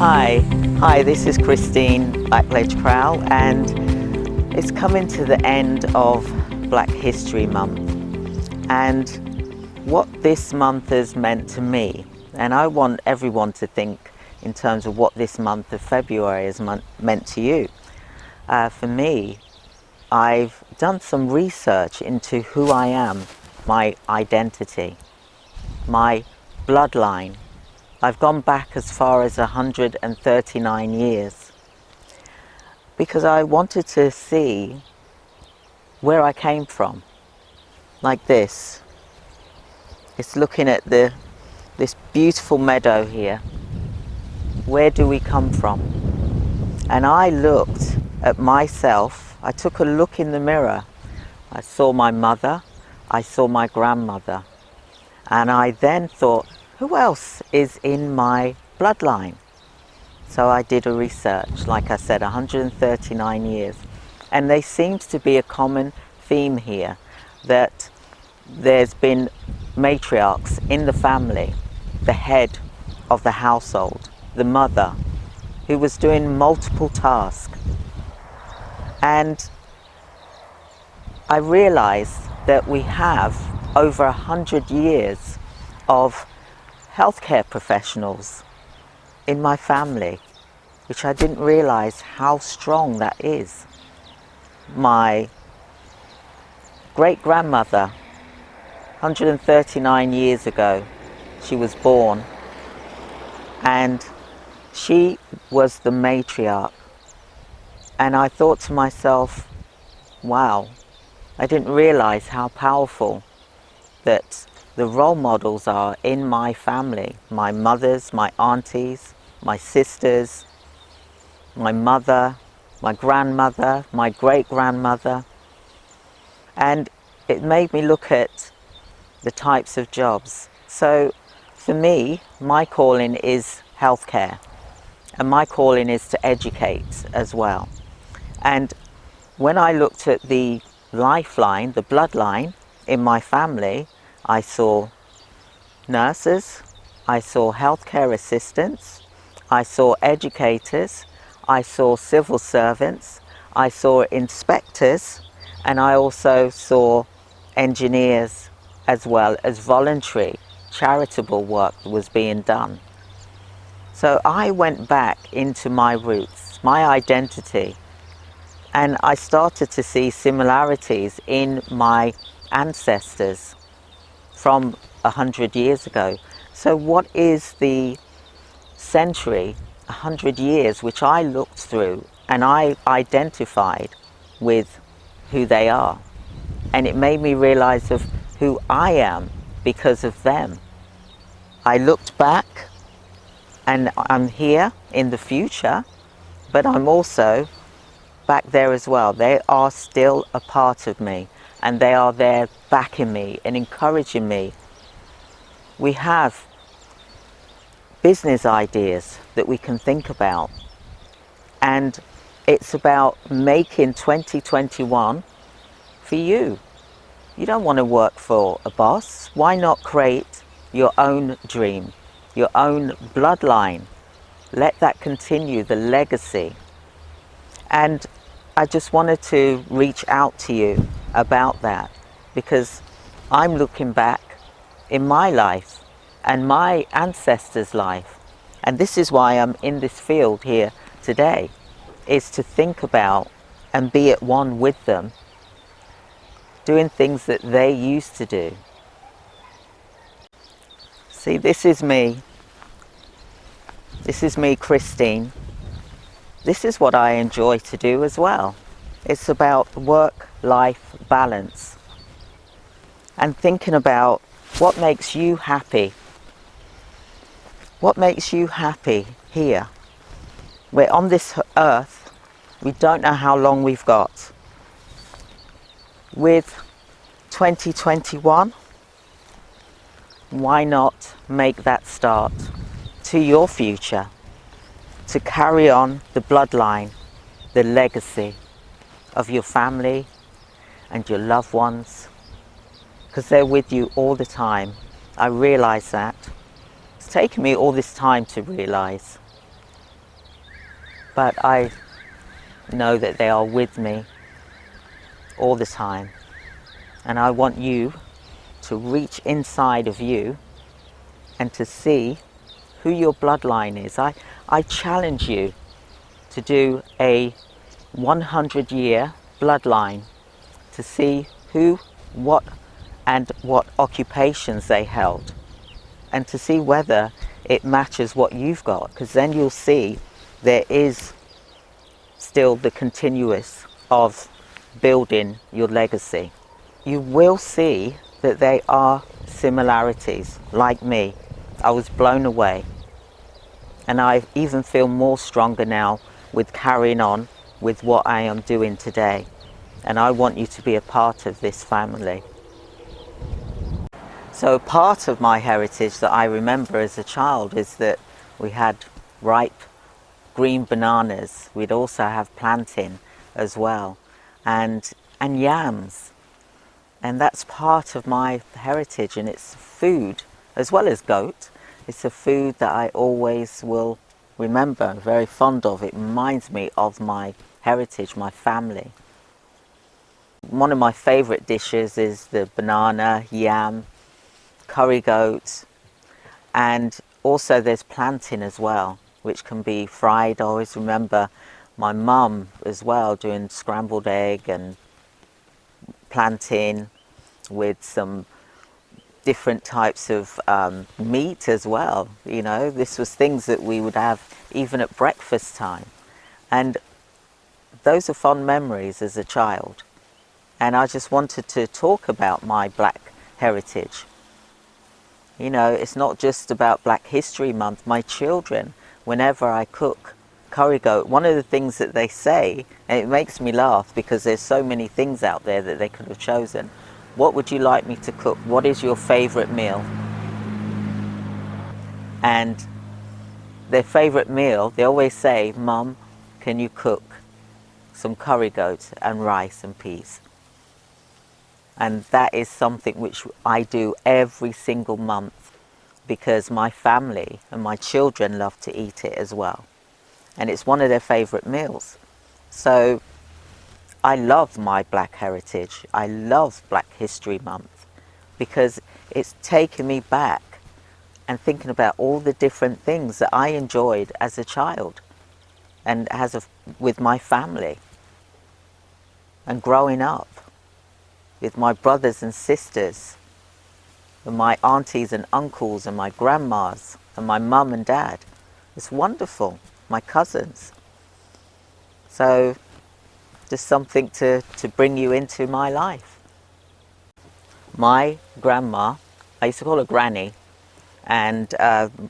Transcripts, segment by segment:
Hi, this is Christine Blackledge Crowell, and it's coming to the end of Black History Month and what this month has meant to me. And I want everyone to think in terms of what this month of February has meant to you. For me, I've done some research into who I am, my identity, my bloodline. I've gone back as far as 139 years because I wanted to see where I came from. Like this. It's looking at this beautiful meadow here. Where do we come from? And I looked at myself. I took a look in the mirror. I saw my mother. I saw my grandmother. And I then thought, who else is in my bloodline? So I did a research, like I said, 139 years. And there seems to be a common theme here, that there's been matriarchs in the family, the head of the household, the mother, who was doing multiple tasks. And I realized that we have over 100 years of healthcare professionals in my family, which I didn't realize how strong that is. My great-grandmother, 139 years ago, she was born, and she was the matriarch. And I thought to myself, wow, I didn't realize how powerful that the role models are in my family. My mothers, my aunties, my sisters, my mother, my grandmother, my great-grandmother. And it made me look at the types of jobs. So for me, my calling is healthcare, and my calling is to educate as well. And when I looked at the lifeline, the bloodline in my family, I saw nurses, I saw healthcare assistants, I saw educators, I saw civil servants, I saw inspectors, and I also saw engineers, as well as voluntary charitable work that was being done. So I went back into my roots, my identity, and I started to see similarities in my ancestors from 100 years ago. So what is the century, 100 years, which I looked through and I identified with who they are. And it made me realize of who I am because of them. I looked back and I'm here in the future, but I'm also back there as well. They are still a part of me, and they are there backing me and encouraging me. We have business ideas that we can think about, and it's about making 2021 for you. You don't want to work for a boss. Why not create your own dream, your own bloodline? Let that continue, the legacy. And I just wanted to reach out to you about that, because I'm looking back in my life and my ancestors' life, and this is why I'm in this field here today, is to think about and be at one with them, doing things that they used to do. See, this is me. This is me, Christine. This is what I enjoy to do as well. It's about work-life balance and thinking about what makes you happy. What makes you happy here? We're on this earth. We don't know how long we've got. With 2021, why not make that start to your future, to carry on the bloodline, the legacy of your family and your loved ones, because they're with you all the time. I realize that. It's taken me all this time to realize. but I know that they are with me all the time. And I want you to reach inside of you and to see who your bloodline is. I challenge you to do a 100-year bloodline to see who, what, and what occupations they held, and to see whether it matches what you've got, because then you'll see there is still the continuous of building your legacy. You will see that they are similarities. Like me, I was blown away, and I even feel more stronger now with carrying on with what I am doing today, and I want you to be a part of this family. So part of my heritage that I remember as a child is that we had ripe green bananas. We'd also have plantain as well, and yams. And that's part of my heritage, and it's food as well as goat. It's a food that I always will remember, very fond of. It reminds me of my heritage, my family. One of my favourite dishes is the banana, yam, curry goat, and also there's plantain as well, which can be fried. I always remember my mum as well doing scrambled egg and plantain with some different types of meat as well. You know, this was things that we would have even at breakfast time, and those are fond memories as a child. And I just wanted to talk about my Black heritage. You know, it's not just about Black History Month. My children, whenever I cook curry goat, one of the things that they say, and it makes me laugh because there's so many things out there that they could have chosen. What would you like me to cook? What is your favourite meal? And their favourite meal, they always say, Mum, can you cook some curry goat and rice and peas? And that is something which I do every single month because my family and my children love to eat it as well. And it's one of their favourite meals. So I love my Black heritage. I love Black History Month because it's taken me back and thinking about all the different things that I enjoyed as a child and with my family and growing up with my brothers and sisters and my aunties and uncles and my grandmas and my mum and dad. It's wonderful. My cousins. So just something to bring you into my life. My grandma, I used to call her Granny, and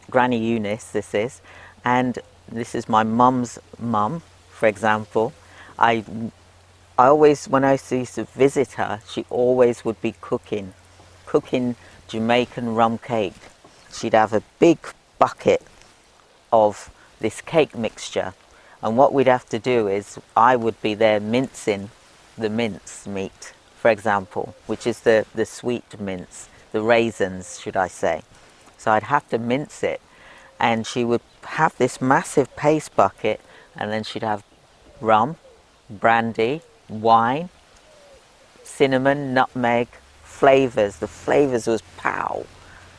Granny Eunice this is, and this is my mum's mum, for example. I always, when I used to visit her, she always would be cooking Jamaican rum cake. She'd have a big bucket of this cake mixture, and what we'd have to do is I would be there mincing the mince meat, for example, which is the sweet mince, the raisins should I say. So I'd have to mince it, and she would have this massive paste bucket, and then she'd have rum, brandy, wine, cinnamon, nutmeg, flavours. The flavours was pow,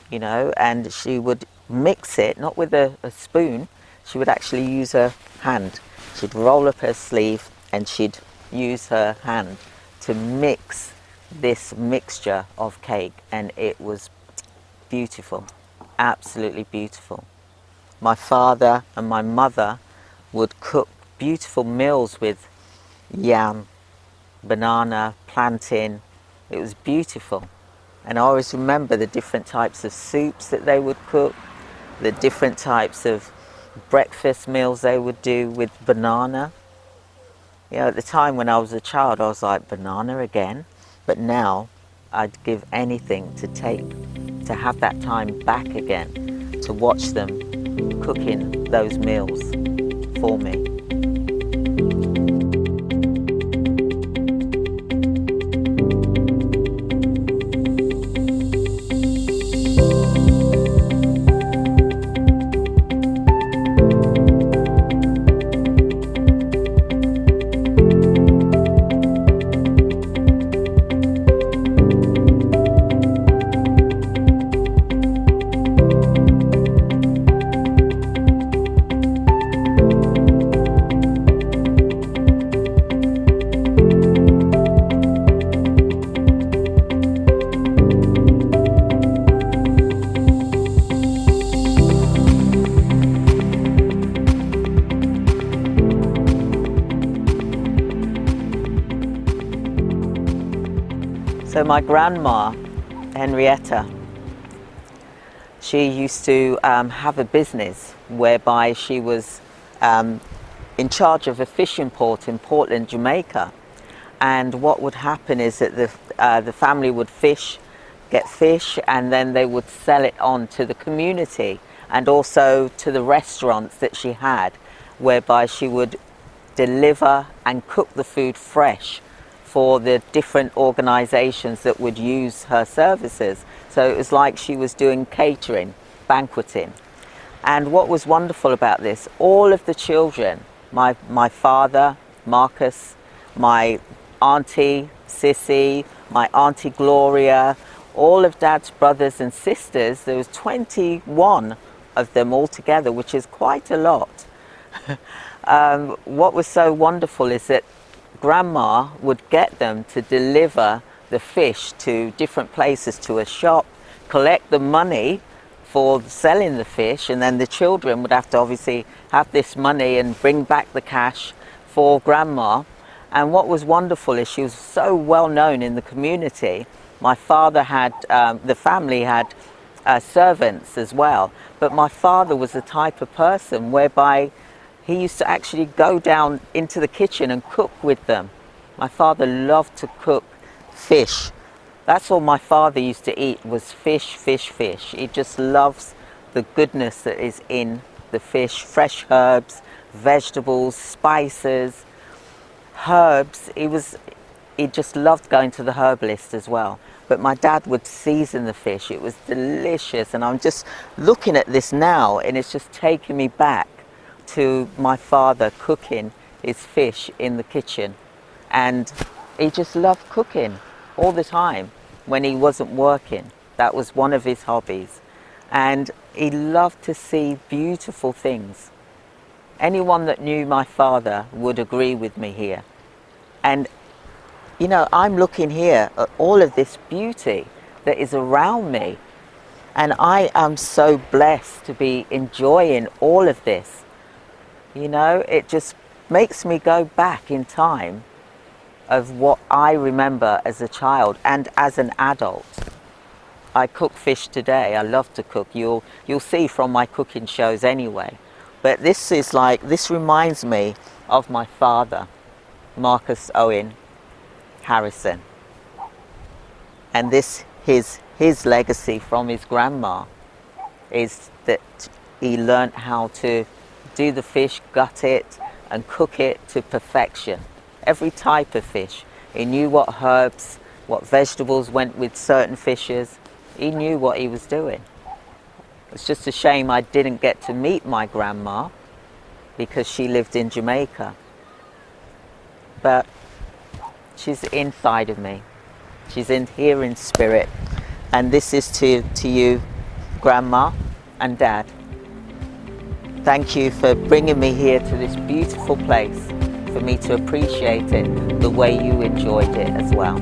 you know, and she would mix it, not with a spoon. She would actually use her hand. She'd roll up her sleeve and she'd use her hand to mix this mixture of cake, and it was beautiful, absolutely beautiful. My father and my mother would cook beautiful meals with yam, banana, plantain. It was beautiful. And I always remember the different types of soups that they would cook, the different types of breakfast meals they would do with banana. You know, at the time when I was a child, I was like, banana again? But now I'd give anything to have that time back again, to watch them cooking those meals for me. So my grandma, Henrietta, she used to have a business whereby she was in charge of a fishing port in Portland, Jamaica. And what would happen is that the family would get fish, and then they would sell it on to the community and also to the restaurants that she had, whereby she would deliver and cook the food fresh for the different organizations that would use her services. So it was like she was doing catering, banqueting. And what was wonderful about this, all of the children, my father, Marcus, my auntie, Sissy, my auntie Gloria, all of Dad's brothers and sisters, there was 21 of them all together, which is quite a lot. What was so wonderful is that Grandma would get them to deliver the fish to different places, to a shop, collect the money for selling the fish, and then the children would have to obviously have this money and bring back the cash for Grandma. And what was wonderful is she was so well known in the community. My father had, the family had servants as well, but my father was the type of person whereby he used to actually go down into the kitchen and cook with them. My father loved to cook fish. That's all my father used to eat, was fish, fish, fish. He just loves the goodness that is in the fish, fresh herbs, vegetables, spices, herbs. He just loved going to the herbalist as well. But my dad would season the fish. It was delicious. And I'm just looking at this now, and it's just taking me back to my father cooking his fish in the kitchen. And he just loved cooking all the time when he wasn't working. That was one of his hobbies. And he loved to see beautiful things. Anyone that knew my father would agree with me here. And you know, I'm looking here at all of this beauty that is around me, and I am so blessed to be enjoying all of this. You know, it just makes me go back in time of what I remember as a child and as an adult. I cook fish today. I love to cook. You'll see from my cooking shows anyway. But this reminds me of my father, Marcus Owen Harrison. And his legacy from his grandma is that he learned how to do the fish, gut it, and cook it to perfection. Every type of fish. He knew what herbs, what vegetables went with certain fishes. He knew what he was doing. It's just a shame I didn't get to meet my grandma because she lived in Jamaica. But she's inside of me. She's in here in spirit. And this is to you, Grandma and Dad. Thank you for bringing me here to this beautiful place, for me to appreciate it the way you enjoyed it as well.